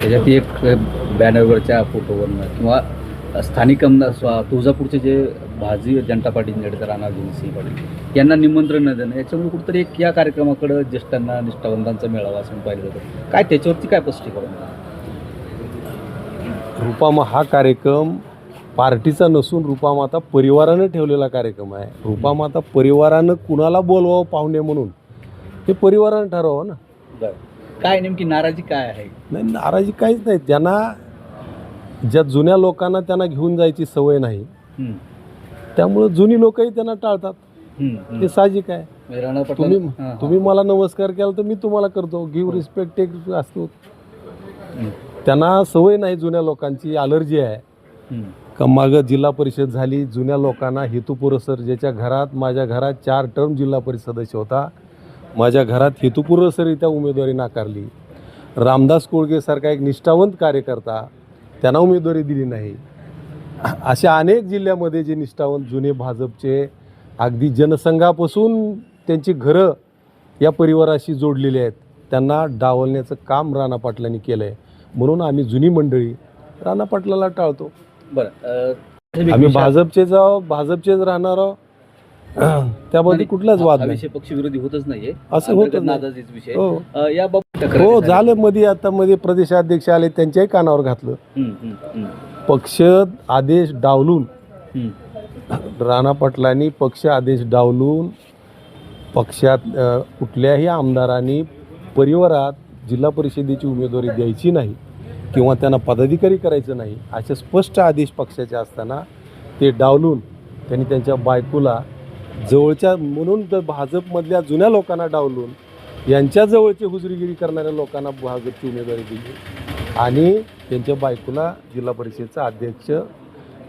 त्याच्यात एक बॅनरवरच्या फोटोवरनं किंवा स्थानिक आमदार तुळजापूरचे जे भारतीय जनता पार्टीचे नेते राणा सिंह पाटील यांना निमंत्रण न देणं याच्यामुळे कुठेतरी एक या कार्यक्रमाकडे ज्येष्ठांना निष्ठावंतांचा मेळावा असं पाहिलं जातं. काय त्याच्यावरती काय स्पष्टीकरण? रुपामा हा कार्यक्रम पार्टीचा नसून रुपामाता परिवारानं ठेवलेला कार्यक्रम आहे. रुपामाता परिवारानं कुणाला बोलवावं पाहुणे म्हणून हे परिवारानं ठरवावं ना. बरं, काय नेमकी नाराजी काय आहे? नाही, नाराजी काहीच नाही. त्यांना ज्या जुन्या लोकांना त्यांना घेऊन जायची सवय नाही, त्यामुळं जुनी लोकही त्यांना टाळतात. ते साहजिक आहे. तुम्ही मला नमस्कार केला तर मी तुम्हाला करतो. गिव्ह रिस्पेक्ट टेक असतो. त्यांना सवय नाही, जुन्या लोकांची अलर्जी आहे. मागं जिल्हा परिषद झाली, जुन्या लोकांना हेतुपुरस्सर ज्याच्या घरात माझ्या घरात 4 टर्म जिल्हा परिषद सदस्य होता, माझ्या घरात हेतुपुरस्सररित्या उमेदवारी नाकारली. रामदास कोळगेसारखा एक निष्ठावंत कार्यकर्ता, त्यांना उमेदवारी दिली नाही. अशा अनेक जिल्ह्यामध्ये जे निष्ठावंत जुने भाजपचे अगदी जनसंघापासून त्यांची घरं या परिवाराशी जोडलेली आहेत, त्यांना डावलण्याचं काम राणा पाटलांनी केलं आहे. म्हणून आम्ही जुनी मंडळी राणा पाटलाला टाळतो. बरं, आम्ही भाजपचेच राहणार आहोत, त्यामध्ये कुठलाच वाद नाही. पक्षविरोधी होतच नाहीये, असं होतच नादाजीच विषय. हो. याबाबत हो, झालं मध्ये प्रदेशाध्यक्ष आले, त्यांच्याही कानावर घातलं. पक्ष आदेश डावलून राणा पाटलांनी पक्ष आदेश डावलून पक्षात कुठल्याही आमदारांनी परिवारात जिल्हा परिषदेची उमेदवारी द्यायची नाही किंवा त्यांना पदाधिकारी करायचं नाही असे स्पष्ट आदेश पक्षाचे असताना ते डावलून त्यांनी त्यांच्या बायकोला जवळच्या म्हणून तर भाजपमधल्या जुन्या लोकांना डावलून यांच्या जवळची हुजरीगिरी करणाऱ्या लोकांना भाजपची उमेदवारी दिली आणि त्यांच्या बायकोला जिल्हा परिषदेचा अध्यक्ष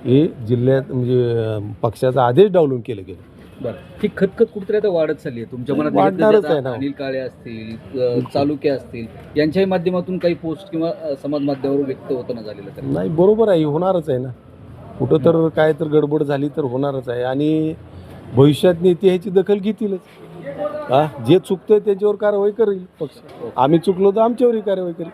हे जिल्ह्यात म्हणजे पक्षाचा आदेश डावलून केलं गेलं. बरं, ही खतखत कुठेतरी आता वाढत चालली आहे तुमच्या मनात. वाढणारच आहे ना. अनिल काळे असतील, चालुक्य असतील, यांच्याही माध्यमातून काही पोस्ट किंवा समाज माध्यमावर व्यक्त होताना झालेलं नाही. बरोबर आहे, होणारच आहे ना. कुठं तर काय तर गडबड झाली तर होणारच आहे आणि भविष्यात नेते ह्याची दखल घेतीलच. जे चुकतंय त्याच्यावर कारवाई करेल पक्ष. आम्ही चुकलो तर आमच्यावरही कारवाई करेल.